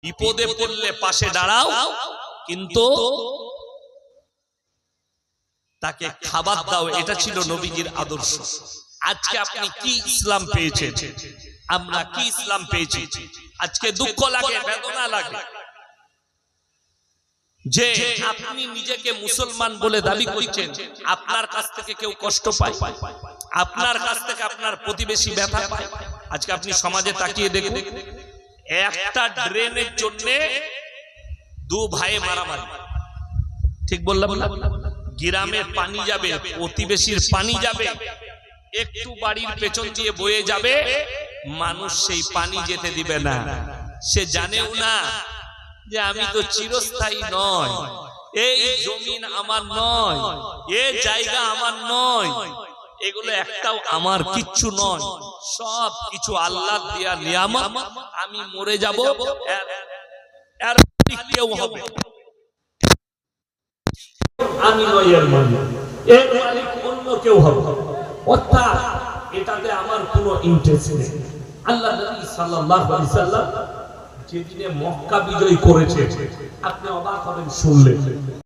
বিপদে পড়লে পাশে দাঁড়াও, কিন্তু তাকে খাবার দাও। এটা ছিল নবীজির আদর্শ। আজকে আপনি কি ইসলাম পেয়েছেন? আমরা কি ইসলাম পেয়েছি? আজকে দুঃখ লাগে, বেদনা লাগে যে আপনি নিজেকে মুসলমান বলে দাবি করছেন, আপনার কাছ থেকে কেউ কষ্ট পায়, আপনার কাছ থেকে আপনার প্রতিবেশী ব্যথা পায়। আজকে আপনি সমাজে তাকিয়ে দেখুন, একটা ড্রেনের জন্য দু ভাই মারামারি। ঠিক বললাম না? গ্রামের পানি যাবে, প্রতিবেশীর পানি যাবে, একটু বাড়ির পেছন দিয়ে বয়ে যাবে, মানুষ সেই পানি যেতে দিবে না। সে জানেও না যে আমি তো চিরস্থায়ী নয়, এই জমিন আমার নয়, এই জায়গা আমার নয়, এগুলো একটাও আমার কিচ্ছু নয়, সব কিছু আল্লাহ দেয়া নিয়ামত। আমি মরে যাব, এর মালিক কেউ হবে, আমি নয় এর মালিক, এর মালিক অন্য কেউ হবে। অর্থাৎ এটাতে আমার কোনো ইন্টারেস্ট নেই। আল্লাহ নবী সাল্লাল্লাহু আলাইহি সাল্লাম যেদিনে মক্কা বিজয় করেছে, আপনি অবাক হবেন শুনলে।